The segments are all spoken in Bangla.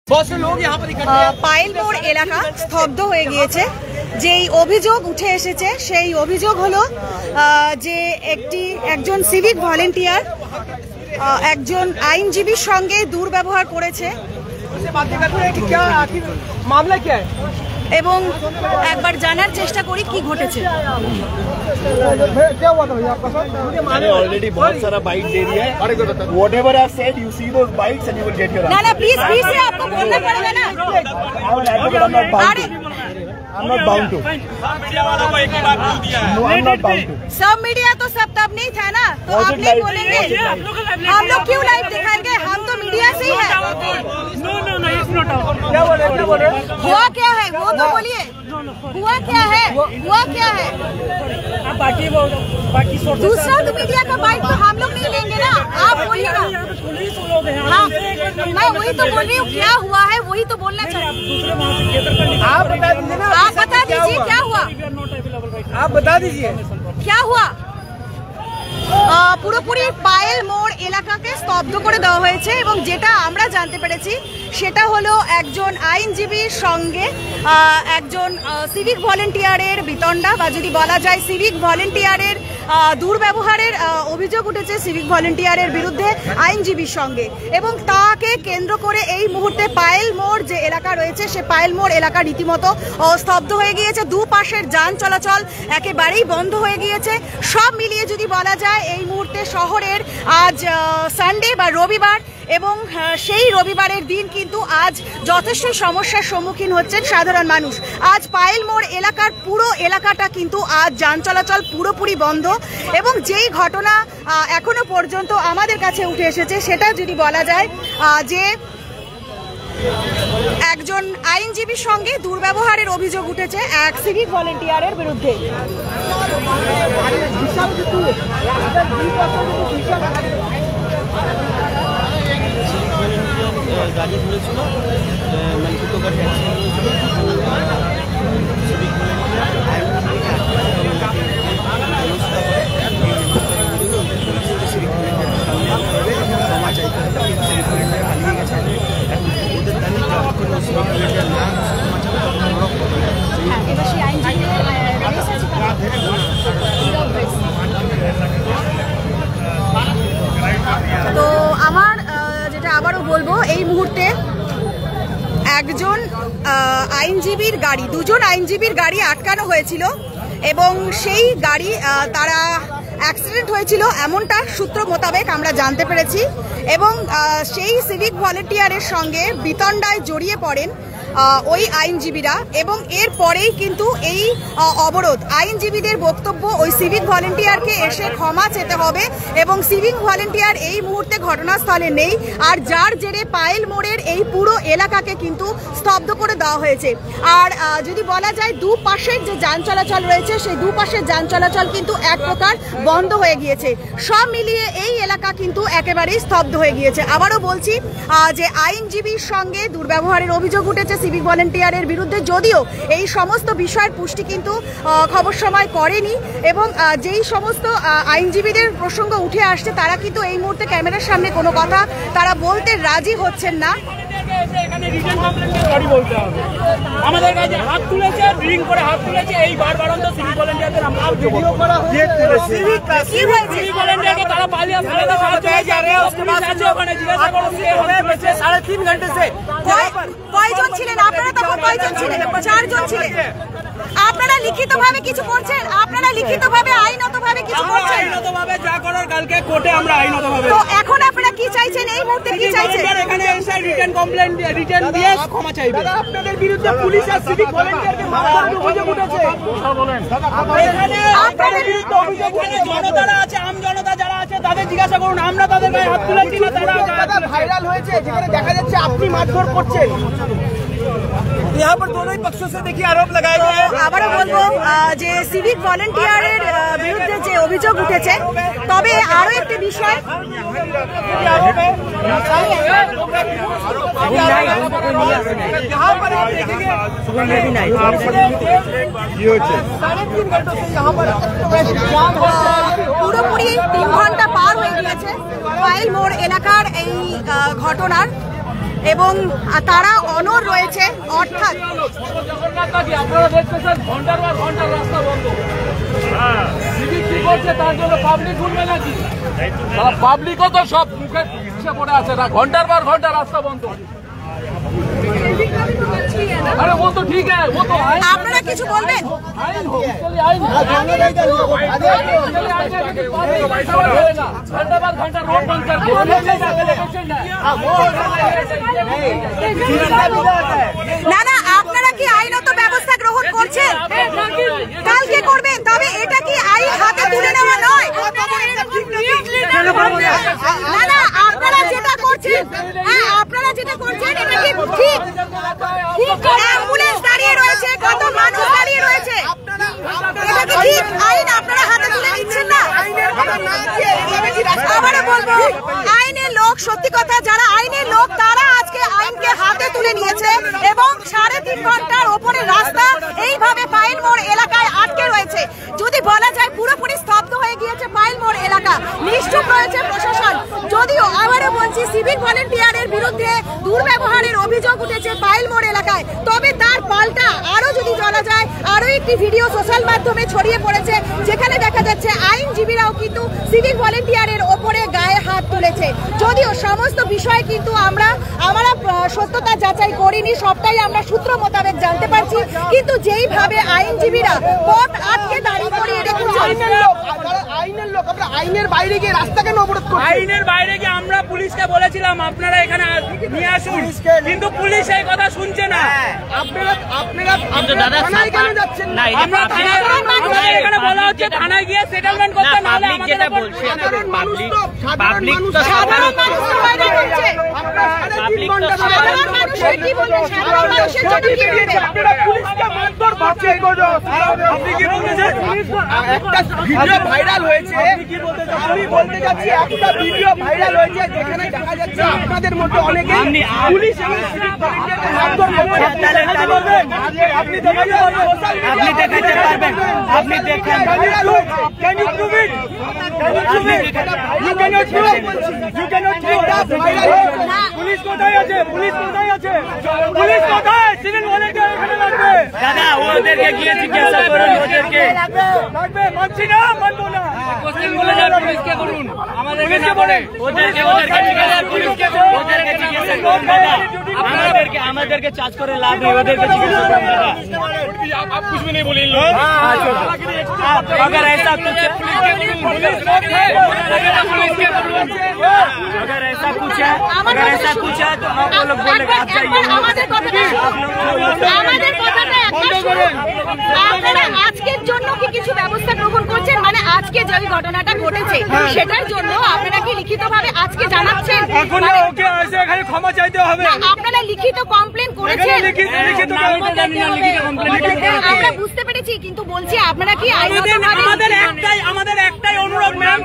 পায়েল মোড় এলাকা স্তব্ধ হয়ে গিয়েছে। যেই অভিযোগ উঠে এসেছে সেই অভিযোগ হলো যে একজন সিভিক ভলেন্টিয়ার একজন আইনজীবীর সঙ্গে দুর্ব্যবহার করেছে এবং একবার জানার চেষ্টা করি কি ঘটেছে। ऑलरेडी बहुत सारा बाइट दे दिया है। Whatever I've said, you see those bites and you will get your answer. ना प्लीज से आपको बोलना पड़ेगा ना। I'm not bound to. Media वालों को एक ही बात बोल दिया है। No, I'm not bound to. सब मीडिया तो सब तब नहीं था ना, तो आप नहीं बोलेंगे। हम लोग क्यों लाइव दिखाएंगे? हम तो मीडिया से ही है। क्या बोल रहे? हुआ क्या है वो तो बोलिए। हुआ क्या है? हुआ क्या है? बाकी दूसरा तो मीडिया का बाइट तो हम लोग नहीं लेंगे ना, आप बोलिए ना। हाँ, मैं वही तो बोल रही हूँ, क्या हुआ है वही तो बोलना चाहिए। आप बता दीजिए ना। आप बता दीजिए क्या हुआ। आप बता दीजिए क्या हुआ। পুরোপুরি পায়েল মোড় এলাকাকে স্তব্ধ করে দেওয়া হয়েছে এবং যেটা আমরা জানতে পেরেছি সেটা হলো একজন আইনজীবীর সঙ্গে একজন সিভিক ভলেন্টিয়ারের বিতণ্ডা বা যদি বলা যায় সিভিক ভলেন্টিয়ারের দুর্ব্যবহারের অভিযোগ উঠেছে সিভিক ভলেন্টিয়ারের বিরুদ্ধে আইনজীবীর সঙ্গে এবং তাকে কেন্দ্র করে এই মুহূর্তে পায়েল মোড় যে এলাকা রয়েছে সে পায়েল মোড় এলাকা রীতিমতো স্তব্ধ হয়ে গিয়েছে। দুপাশের যান চলাচল একেবারেই বন্ধ হয়ে গিয়েছে। সব মিলিয়ে যদি বলা যায় এই মুহূর্তে শহরের আজ সানডে বা রবিবার এবং সেই রবিবারের দিন কিন্তু আজ যথেষ্ট সমস্যার সম্মুখীন হচ্ছেন সাধারণ মানুষ। আজ পায়েল মোড় এলাকার পুরো এলাকাটা কিন্তু আজ যান চলাচল পুরোপুরি বন্ধ এবং যেই ঘটনা এখনো পর্যন্ত আমাদের কাছে উঠে এসেছে সেটা যদি বলা যায় যে একজন আইনজীবীর সঙ্গে দুর্ব্যবহারের অভিযোগ উঠেছে এক সিভিক ভলেন্টিয়ারের বিরুদ্ধে। গাড়ি ধরেছিল মানে দুটো গাড়ি ক্ষমা চাইতে হবে পালিয়ে গেছে ওদের দাবি যতক্ষণ তো আমার যেটা আবারও বলবো এই মুহূর্তে একজন আইনজীবীর গাড়ি দুজন আইনজীবীর গাড়ি আটকানো হয়েছিল এবং সেই গাড়ি তারা অ্যাক্সিডেন্ট হয়েছিল এমনটা সূত্র মোতাবেক আমরা জানতে পেরেছি এবং সেই সিভিক ভলেন্টিয়ারের সঙ্গে বিতণ্ডায় জড়িয়ে পড়েন ওই আইনজীবীরা এবং এর পরেই কিন্তু এই অবরোধ আইনজীবীদের বক্তব্য ওই সিভিক ভলেন্টিয়ারকে এসে ক্ষমা চেতে হবে এবং সিভিক ভলেন্টিয়ার এই মুহূর্তে ঘটনাস্থলে নেই আর যার জেরে পায়েল মোড়ের এই পুরো এলাকাকে কিন্তু স্তব্ধ করে দেওয়া হয়েছে। আর যদি বলা যায় দুপাশের যে যান চলাচল রয়েছে সেই দুপাশের যান চলাচল কিন্তু এক প্রকার বন্ধ হয়ে গিয়েছে। সব মিলিয়ে এই এলাকা কিন্তু একেবারেই স্তব্ধ হয়ে গিয়েছে। আবারও বলছি যে আইনজীবীর সঙ্গে দুর্ব্যবহারের অভিযোগ উঠেছে সিভিক ভলেন্টিয়ারের বিরুদ্ধে, যদিও এই সমস্ত বিষয়ের পুষ্টি কিন্তু খবর সময় করেনি এবং যেই সমস্ত আইনজীবীদের প্রসঙ্গ উঠে আসছে তারা কিন্তু এই মুহূর্তে ক্যামেরার সামনে কোনো কথা তারা বলতে রাজি হচ্ছেন না। আমাদের কাছে হাত তুলেছে, ড্রিঙ্ক করে হাত তুলেছে, এই বারবারন্ত সিভিক ভলেন্টিয়ারদের আমরা ভিডিও করা সিভিক ভলেন্টিয়ারকে তারা পালিয়ে ফেলে সাহায্য হয়েছে ওখানে জিজ্ঞাসা করো 3.5 ঘন্টা সে কয়জন ছিলেন আপনারা? তখন কয়জন ছিলেন? 4 জন ছিলেন। আপনারা লিখিতভাবে কিছু করছেন? আপনারা লিখিতভাবে আইনতভাবে কিছু করছেন? আইনতভাবে যা করার কালকে কোর্টে আমরা আইনতভাবে। তো এখন আপনারা কি চাইছেন এই মুহূর্তে? কি চাইছেন? এখানে এসে রিটেন কমপ্লেইন রিটেন দিয়ে ক্ষমা চাইবে। আপনাদের বিরুদ্ধে পুলিশ আর সিভিক ভলেন্টিয়ারকে মারার অভিযোগ উঠেছে। বলেন এখানে আপনাদের বিরুদ্ধে অভিযোগ উঠেছে। জনতারা আছে, আম জনতা যারা আছে তাদের জিজ্ঞাসা করুন। আমরা তাদের গায়ে হাত তুলেছি না? তারা ভাইরাল হয়েছে যেখানে দেখা যাচ্ছে আপনি মারধর করছেন। यहाँ पर दोनों ही पक्षों से देखिए आरोप लगाए गए हैं। আবারও বলবো যে সিভিক ভলেন্টিয়ারের বিরুদ্ধে যে অভিযোগ উঠেছে, তবে আরো একটি বিষয় পুরোপুরি 3 ঘন্টা পার হয়ে গিয়েছে পায়েল মোড় এলাকার এই ঘটনার এবং তারা অনড় রয়েছে। অর্থাৎ আপনারা দেখতেছেন ঘন্টার পর ঘন্টা রাস্তা বন্ধ। সিভিক কি করছে তার জন্য পাবলিক শুনবে নাকি? পাবলিকও তো সব মুখে পিছিয়ে পড়ে আছে না, ঘন্টার পর ঘন্টা রাস্তা বন্ধ। আরে ও তো ঠিক আছে, ও তো আপনারা কিছু বলবেন? আইন হোক, আইন ঘন্টা পর ঘন্টা রোড বন্ধ করছে। না না, আপনারা কি আইনত ব্যবস্থা গ্রহণ করছেন? কালকে করবেন, তবে এটা কি আইন হাতে তুলে নেওয়া নয়? না না, আপনারা যেটা করছেন, হ্যাঁ আপনারা যেটা করছেন এটা কি ঠিক? অ্যাম্বুলেন্স দাঁড়িয়ে রয়েছে, কত মানুষ দাঁড়িয়ে রয়েছে, এটা কি ঠিক? আইন আপনারা হাতে তুলে নিচ্ছেন না। আবারও বলবো, আইনের লোক, সত্যি কথা যারা আইনের লোক তারা আজকে আইনকে হাতে তুলে নিয়েছে এবং 3.5 ঘন্টার ওপরে রাস্তা এইভাবে পাইল মোড় এলাকায় আটকে রয়েছে। যদি বলা যায় পুরোপুরি স্তব্ধ হয়ে গিয়েছে পাইল মোড় এলাকা, নিশ্চুপ রয়েছে প্রশাসন। যদিও আবারও বলছি, সিভিক ভলেন্টিয়ারের বিরুদ্ধে দুর্ব্যবহারের অভিযোগ উঠেছে পাইল মোড় এলাকায়, তবে তার পাল্টা আরো যদি বলা যায়, আরো একটি ভিডিও সোশ্যাল মাধ্যমে ছড়িয়ে পড়েছে যেখানে দেখা যাচ্ছে আইনজীবীরাও কিন্তু সিভিক ভলেন্টিয়ারের ওপরে গায়ে হাত তুলেছে। যদিও সমস্ত বিষয় কিন্তু আমরা সত্যতা যাচাই করিনি, সবটাই আমরা সূত্র মোতাবেক জানতে পারছি, কিন্তু যেইভাবে আইনজীবীরা পথ আটকে দাঁড়িয়ে করিয়ে রেখেছে, আইনের লোক আমরা আইনের বাইরে গিয়ে রাস্তা কেন অবরোধ করছি? আইনের বাইরে গিয়ে আমরা পুলিশকে বলেছিলাম আপনারা এখানে নিয়ে আসুন, কিন্তু পুলিশ এই কথা শুনছে না। আপনারা থানায় কেন যাচ্ছেন না? আমরা থানায় এখানে বলা হচ্ছে থানায় গিয়ে সেটেলমেন্ট করতে, না হলে আমাদের বলছে সাধারণ মানুষ তো সাধারণ মানুষ বাইরে যাচ্ছে। সাধারণ মানুষের কি বলবেন? সাধারণ মানুষের জন্য কি বলবেন? আপনারা পুলিশকে মারধর করছেন। আপনি কি বলছেন? একটা ভিডিও ভাইরাল হয়েছে, আমি বলতে যাচ্ছি একটা ভিডিও ভাইরাল হয়েছে যেখানে দেখা যাচ্ছে আপনাদের মধ্যে অনেকে পুলিশ এবং সিভিক ভলেন্টিয়ারকে মারধর করছে। আপনি দেখাতে পারবেন, আপনি দেখেন। Can you prove it? Police কোথায় আছে? পুলিশ কোথায় আছে? পুলিশ কোথায়? সিভিল ভলেন্টিয়ার এখানে লাগবে। দাদা ওদেরকে গিয়ে জিজ্ঞাসা করুন, ওদেরকে লাগবে। মানছি না, মানবো না। কোশ্চেন বলে যান, পুলিশকে করুন, আমাদেরকে না বলে ওদেরকে জিজ্ঞাসা করুন, ওদেরকে জিজ্ঞাসা করুন। দাদা আমাদেরকে চার্জ করে লাভ নেই, ওদেরকে জিজ্ঞাসা করুন। দাদা आप कुछ भी नहीं बोले इन लोग। अगर ऐसा कुछ है तो आप लोग बोले आप जाइए। আপনারা আজকের জন্য কি কিছু ব্যবস্থা গ্রহণ করছেন? মানে আজকে যে ঘটনাটা ঘটেছে সেটার জন্য আপনারা কি লিখিতভাবে আজকে জানাচ্ছেন? এখানে ক্ষমা চাইতে হবে। আপনারা লিখিত কমপ্লেন করেছেন? আমরা বুঝতে পেরেছি, কিন্তু বলছি আপনারা কি আমাদের একটাই অনুরোধ ম্যাম,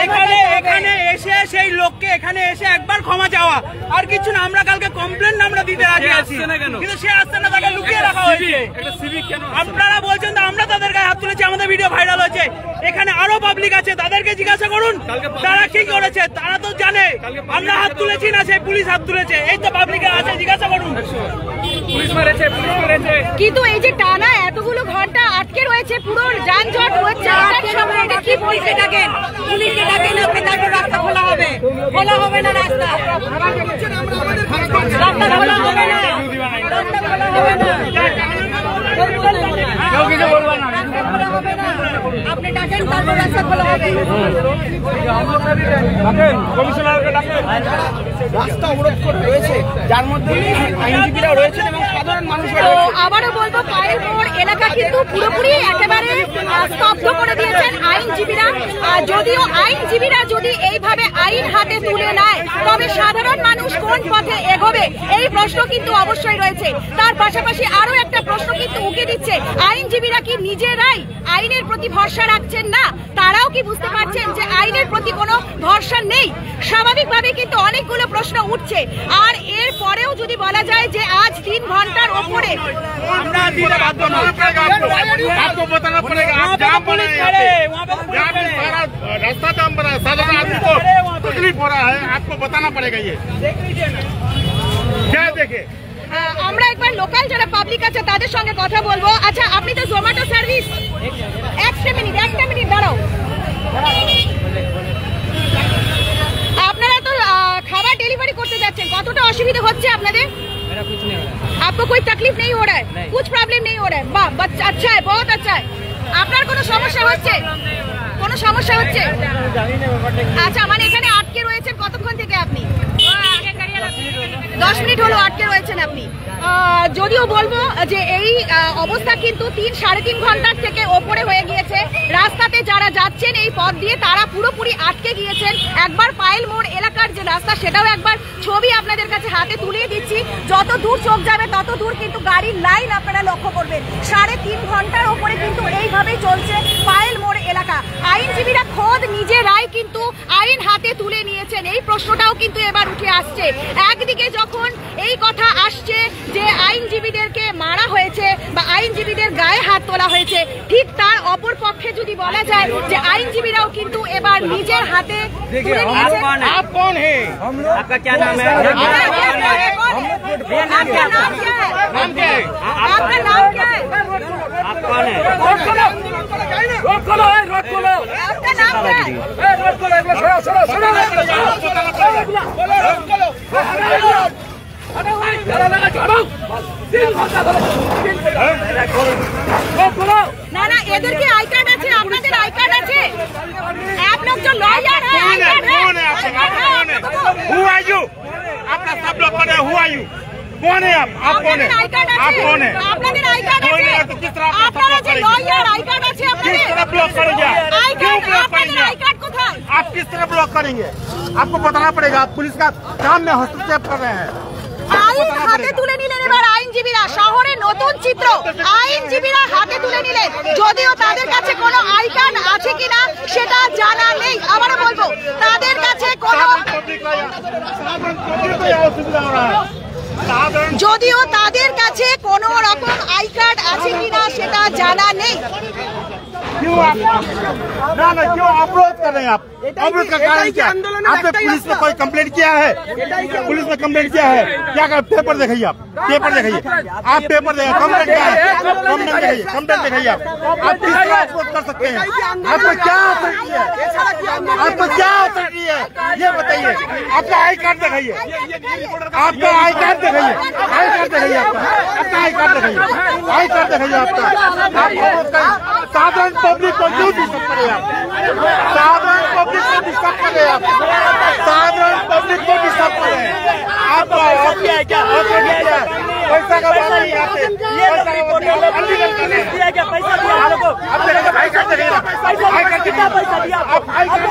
এখানে এসে সেই লোককে এখানে এসে একবার ক্ষমা চাওয়া, আর কিছু না। আমরা কালকে কমপ্লেন আমরা দিতে রাজি আছি, কিন্তু সে আসছে না, তাকে লুকিয়ে রাখা হয়েছে। আপনারা বলছেন তো আমরা তাদের গায়ে হাত তুলেছি, আমাদের ভিডিও ভাইরাল হয়েছে। এখানে আরো পাবলিক আছে, তাদেরকে জিজ্ঞাসা করুন তারা কি করেছে, তারা তো জানে আমরা হাত তুলেছি না, সেই পুলিশ হাত তুলেছে। এই তো পাবলিক আছে, জিজ্ঞাসা করুন। পুলিশ মেরেছে, পুলিশ মেরেছে। কিন্তু এই যে টানা এতগুলো ঘন্টা আটকে রয়েছে, পুরো যানজট হচ্ছে, কি বলতে থাকেন? পুলিশকে ডাকেন, আপনি তারপর রাস্তা খোলা হবে। খোলা হবে না রাস্তা, রাস্তা খোলা হবে না, রাস্তা খোলা হবে না। কেউ কিছু বলবে না, আপনি ডাকেন, তারপর রাস্তা খোলা হবে। কমিশনারকে ডাকেন। রাস্তা অবরোধ করে রয়েছে, যার মধ্যে আইনজীবীরা রয়েছেন এবং সাধারণ মানুষ। আবারও বলবো, পাইল মোড় এলাকা কিন্তু পুরোপুরি একেবারে স্তব্ধ করে দিয়েছেন আইনজীবীরা। যদিও আইনজীবীরা যদি এইভাবে আইন হাতে তুলে নেয়, তবে সাধারণ মানুষ কোন পথে এগোবে এই প্রশ্ন কিন্তু অবশ্যই রয়েছে। তার পাশাপাশি আরো একটা প্রশ্ন কিন্তু উকে দিচ্ছে, আইনজীবীরা কি নিজেরাই আইনের প্রতি ভরসা রাখছেন না? তারাও কি বুঝতে পারছেন যে আইনের প্রতি কোনো ভরসা নেই? স্বাভাবিকভাবে কিন্তু অনেকগুলো প্রশ্ন উঠছে। আর এর পরেও যদি বলা যায় যে আজ 3 ঘন্টার ওপরে আমরা দিতে বাধ্য না, आपको बताना पड़ेगा। आप जाम बने, रास्ता जाम बना है, साधारण आदमी को तकलीफ हो रहा है, आपको बताना पड़ेगा। ये देख लीजिए ना। क्या देखे আমরা একবার লোকাল যারা পাবলিক আছে তাদের সঙ্গে কথা বলবো। আচ্ছা, আপনি তো জোম্যাটো সার্ভিস, একটা মিনিট দাঁড়াও। আপনারা তো খাবার ডেলিভারি করতে যাচ্ছেন, কতটা অসুবিধা হচ্ছে আপনাদের? मेरा कुछ नहीं हो रहा है। आपको कोई तकलीफ नहीं हो रहा है? कुछ प्रॉब्लम नहीं हो रहा है? वाह, अच्छा है, बहुत अच्छा है। আপনার কোনো সমস্যা হচ্ছে? কোনো সমস্যা হচ্ছে? আচ্ছা, মানে এখানে আটকে রয়েছেন কতক্ষণ থেকে আপনি? 10 মিনিট হলো আটকে রয়েছেন আপনি। যদিও বলবো যে এই অবস্থা কিন্তু 3-3.5 ঘন্টার থেকে ওপরে হয়ে গিয়েছে। রাস্তাতে যারা যাচ্ছেন এই পথ দিয়ে তারা পুরোপুরি আটকে গিয়েছেন। একবার পায়েল মোড় এলাকার যে রাস্তা সেটাও একবার ছবি আপনাদের কাছে হাতে তুলে দিচ্ছি। যত দূর চোখ যাবে তত দূর কিন্তু গাড়ির লাইন আপনারা লক্ষ্য করবেন। 3.5 ঘন্টার ওপরে কিন্তু এইভাবেই চলছে পায়েল মোড় এলাকা। আইনজীবীরা খোদ নিজেরাই কিন্তু আইন হাতে তুলে নিয়েছেন। এই প্রশ্নটাও কিন্তু এবার উঠে আসছে। একদিকে যখন এই কথা আসছে যে আইনজীবীদেরকে মারা হয়েছে বা আইনজীবীদের গায়ে হাত তোলা হয়েছে, ঠিক তার অপর পক্ষে যদি বলা যায় যে আইনজীবীরাও কিন্তু এবার নিজের হাতে তুলে নিয়েছেন। आप कौन है? आपका क्या नाम है? आपका नाम क्या है? नाम क्या है? आपका नाम क्या है? आप कौन है? रोड खोलो, आपका नाम क्या है? रोड खोलो, না না, এদের কি আই কার্ড আছে? আপনাদের আই কার্ড আছে? आप लोग जो लॉयर है, आई कार्ड है? Who are you? आपका सब लोग कौन है? Who are you? कौन है आप? आप कौन है? आई कार्ड आप আছে? कौन है? আপনাদের আই কার্ড कोई আছে? नहीं है तो किस तरह आप আপনারা सब যে लोग লয়ার, আই কার্ড আছে किस আপনাদের? तरह ब्लॉक करेंगे? আই क्यों কার্ড, ब्लॉक আপনাদের करेंगे? আই কার্ড कोথায়? आप किस तरह ब्लॉक करेंगे? आपको बताना पड़ेगा। आप पुलिस का काम में हस्तक्षेप कर रहे हैं। আইন হাতে তুলে নিলেন এবার আইনজীবীরা। শহরে নতুন চিত্র, আইনজীবীরা হাতে তুলে নিলেন। যদিও তাদের কাছে কোনো আই কার্ড আছে কিনা সেটা জানা নেই। আবারও বলবো, তাদের কাছে কোনো, যদিও তাদের কাছে কোনো রকম আই কার্ড আছে কিনা সেটা জানা নেই। क्यों आप ना क्यों अवरोध कर रहे हैं? आप अवरोध का कारण क्या? आपने पुलिस में कोई कंप्लेंट किया है? पुलिस में कंप्लेंट किया है? क्या कर? पेपर दिखाइए आप, पेपर दिखाइए। आप पेपर दिखाइए, कंप्लेंट क्या है? कंप्लेंट दिखाइए, कंप्लेंट दिखाइए। आप किस तरह अवरोध कर सकते हैं? आपको क्या अथॉरिटी है? आपको क्या अथॉरिटी है ये बताइए। आपका आई कार्ड दिखाइए, आपका आई कार्ड दिखाइए, आई कार्ड दिखाइए, आपका आई कार्ड दिखाइए, आई कार्ड दिखाइए आपका। आप अवरोध करें, साधारण पब्लिक को क्यों डिस्टर्ब करें आप? साधारण पब्लिक को डिस्टर्ब करें आप? साधारण पब्लिक को डिस्टर्ब करें आपका क्या है? क्या पैसा का बात नहीं आते, पैसा का बात अनलीगल कर रहे हैं। पैसा दिया आप देखिए, आई कार्ड दिखाइए, आई कार्ड कितना पैसा दिया? आप आई कार्ड